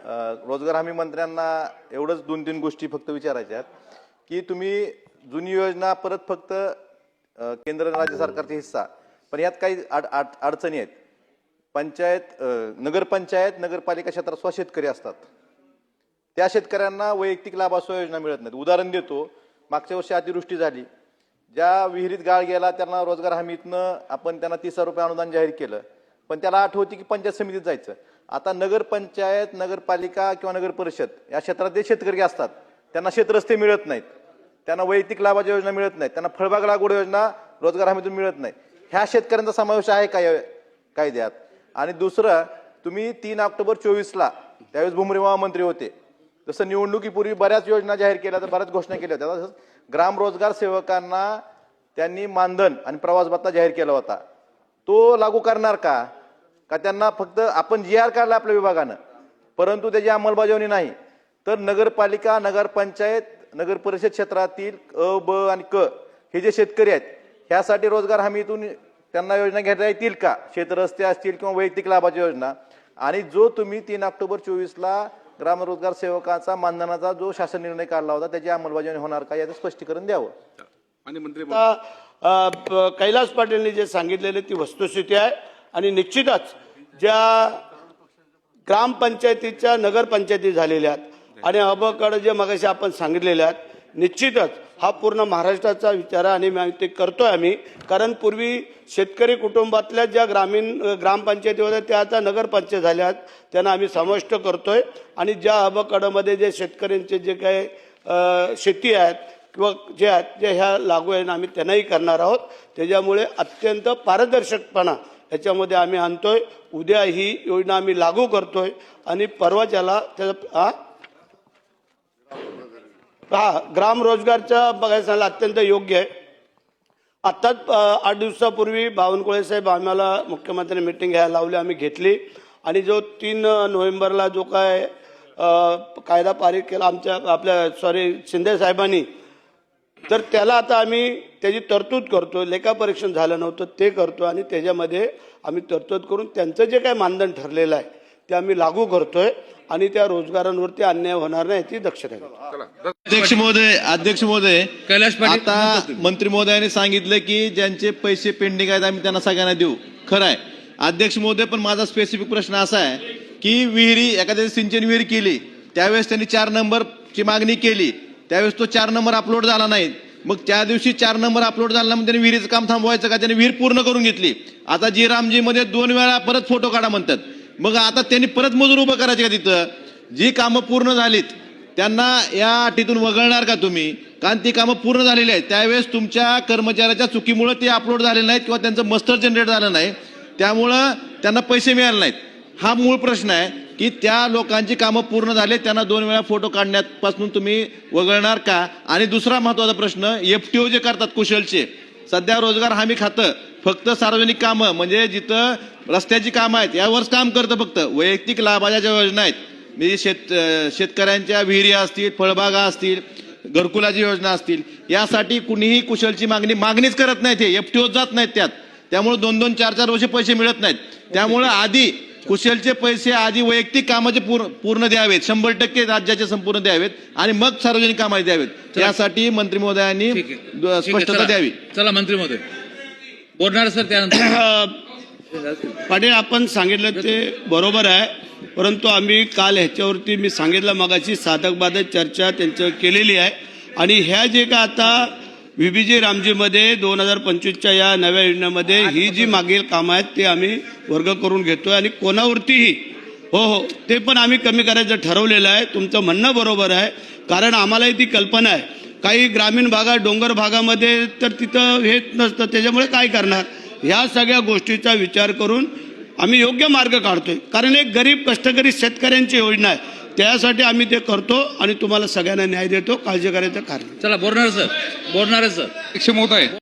रोजगार हमी मंत्र्यांना एवढंच 2-3 गोष्टी फक्त विचारायच्या आहेत की तुम्ही जुनी योजना परत फक्त केंद्र आणि राज्य सरकारचा हिस्सा, पण यात काही अडचणी आहेत. पंचायत, नगरपंचायत, नगरपालिका क्षेत्रात स्वशेतकरी असतात. त्या शेतकऱ्यांना वैयक्तिक लाभासह योजना मिळत नाहीत. उदाहरण देतो, मागच्या वर्षी अतिवृष्टी झाली, ज्या विहिरीत गाळ गेला त्यांना रोजगार हमीतनं आपण त्यांना 30,000 रुपये अनुदान जाहीर केलं, पण त्याला आठ होती की पंचायत समितीत जायचं. आता नगरपंचायत, नगरपालिका किंवा नगर परिषद या क्षेत्रात जे शेतकरी असतात त्यांना शेतरस्ते मिळत नाहीत, त्यांना वैयक्तिक लाभाच्या योजना मिळत नाहीत, त्यांना फळबाग लागवड योजना रोजगार हमीतून मिळत नाही. ह्या शेतकऱ्यांचा समावेश आहे का कायद्यात? आणि दुसरं, तुम्ही 3 ऑक्टोबर 24ला त्यावेळेस भूमनिर्वाह मंत्री होते, जसं निवडणुकीपूर्वी बऱ्याच योजना जाहीर केल्या, तर बऱ्याच घोषणा केल्या होत्या. तसंच ग्राम रोजगार सेवकांना त्यांनी मानधन आणि प्रवास भत्ता जाहीर केला होता. तो लागू करणार का? का त्यांना फक्त आपण GR काढला आपल्या विभागानं, परंतु त्याची अंमलबजावणी नाही? तर नगरपालिका, नगरपंचायत, नगर परिषद क्षेत्रातील अ, ब आणि क हे जे शेतकरी आहेत, ह्यासाठी रोजगार हमीतून त्यांना योजना घेता येतील का? शेतरस्ते असतील किंवा वैयक्तिक लाभाची योजना. आणि जो तुम्ही 3 ऑक्टोबर 24ला ग्राम रोजगार सेवकाचा मानधनाचा जो शासन निर्णय काढला होता, त्याची अंमलबजावणी होणार का, याचं स्पष्टीकरण द्यावं. आणि मंत्री कैलास पाटीलने जे सांगितलेले ती वस्तुस्थिती आहे. आणि निश्चितच ज्या ग्रामपंचायतीच्या नगरपंचायती झालेल्या आहेत आणि अबकडे जे मगाशी आपण सांगितलेले आहेत, निश्चितच हा पूर्ण महाराष्ट्राचा विचार आहे आणि ते करतोय आम्ही. कारण पूर्वी शेतकरी कुटुंबातल्या ज्या ग्रामपंचायती होत्या त्या आता नगरपंचायत झाल्या आहेत, त्यांना आम्ही समाविष्ट करतोय. आणि ज्या अबकडमध्ये जे शेतकऱ्यांचे जे काही शेती आहेत किंवा जे आहेत जे ह्या लागू आहे, आम्ही त्यांनाही करणार आहोत. त्याच्यामुळे अत्यंत पारदर्शकपणा याच्यामध्ये आम्ही आणतोय. उद्या ही योजना आम्ही लागू करतोय आणि परवाच्याला त्याचा ग्राम रोजगारच्या बघायला सांगितलं अत्यंत योग्य आहे. आत्ताच 8 दिवसापूर्वी बावनकुळे साहेब आम्हाला मुख्यमंत्र्यांनी मीटिंग घ्यायला लावली, आम्ही घेतली. आणि जो 3 नोव्हेंबरला जो काय कायदा पारित केला आपल्या शिंदे साहेबांनी, तर त्याला आता आम्ही त्याची तरतूद करतो. लेखापरीक्षण झालं नव्हतं ते करतो आणि त्याच्यामध्ये आम्ही तरतूद करून त्यांचं जे काही मानधन ठरलेलं आहे ते आम्ही लागू करतोय आणि त्या रोजगारांवरती अन्याय होणार नाही याची दक्षता घेतो. अध्यक्ष महोदय, आता मंत्री महोदयाने सांगितलं की ज्यांचे पैसे पेंडिंग आहेत आम्ही त्यांना सगळ्यांना देऊ. खरं आहे अध्यक्ष महोदय, पण माझा स्पेसिफिक प्रश्न असा आहे की विहिरी, एखाद्या सिंचन विहीर केली त्यावेळेस त्यांनी 4 नंबरची मागणी केली, त्यावेळेस तो 4 नंबर अपलोड झाला नाही. मग त्या दिवशी 4 नंबर अपलोड झाला मग त्यांनी विहिरीचं काम थांबवायचं का? त्यांनी विहीर पूर्ण करून घेतली. आता जी मध्ये 2 वेळा परत फोटो काढा म्हणतात. मग आता त्यांनी परत मजूर उभं करायचे का तिथं? जी कामं पूर्ण झालीत त्यांना या अटीतून वगळणार का तुम्ही? कारण ती कामं पूर्ण झालेली आहेत. त्यावेळेस तुमच्या कर्मचाऱ्याच्या चुकीमुळे ते अपलोड झालेले नाहीत किंवा त्यांचं मस्टर जनरेट झालं नाही, त्यामुळं त्यांना पैसे मिळाले नाहीत. हा मूळ प्रश्न आहे की त्या लोकांची कामं पूर्ण झाले, त्यांना 2 वेळा फोटो काढण्यापासून तुम्ही वगळणार का? आणि दुसरा महत्वाचा प्रश्न, FTO जे करतात कुशलचे, सध्या रोजगार हमी खातं फक्त सार्वजनिक कामं म्हणजे जिथं रस्त्याची कामं आहेत यावरच काम करतं. फक्त वैयक्तिक लाभाच्या ज्या योजना आहेत म्हणजे शेतकऱ्यांच्या विहिरी असतील, फळबागा असतील, घरकुलाची योजना असतील, यासाठी कुणीही कुशलची मागणीच करत नाहीत. हे FTO जात नाहीत त्यात. त्यामुळे 2-2, 4-4 वर्ष पैसे मिळत नाहीत. त्यामुळे आधी कुशलचे पैसे आधी वैयक्तिक कामाचे पूर्ण द्यावेत, 100% राज्याचे संपूर्ण द्यावेत आणि मग सार्वजनिक कामाचे द्यावेत. यासाठी मंत्री महोदयांनी स्पष्टता द्यावी. चला मंत्री महोदय बोलणार सर त्यानंतर. पाटील, आपण सांगितलं ते बरोबर आहे, परंतु आम्ही काल ह्याच्यावरती मी सांगितलं मगाशी साधक बाधक चर्चा त्यांचं केलेली आहे. आणि ह्या जे का आता VBG रामजीमध्ये 2025च्या या नव्या योजनेमध्ये ही जी मागील कामं आहेत ते आम्ही वर्ग करून घेतोय आणि कोणावरतीही हो ते पण आम्ही कमी करायचं ठरवलेलं आहे. तुमचं म्हणणं बरोबर आहे, कारण आम्हालाही ती कल्पना आहे. काही ग्रामीण भागात, डोंगर भागामध्ये तर तिथं हे नसतं, त्याच्यामुळे काय करणार? ह्या सगळ्या गोष्टीचा विचार करून आम्ही योग्य मार्ग काढतोय. कारण एक गरीब कष्टकरी शेतकऱ्यांची योजना आहे, त्यासाठी आम्ही ते करतो आणि तुम्हाला सगळ्यांना न्याय देतो. काळजी करायचं कारण. चला बोलणार सर.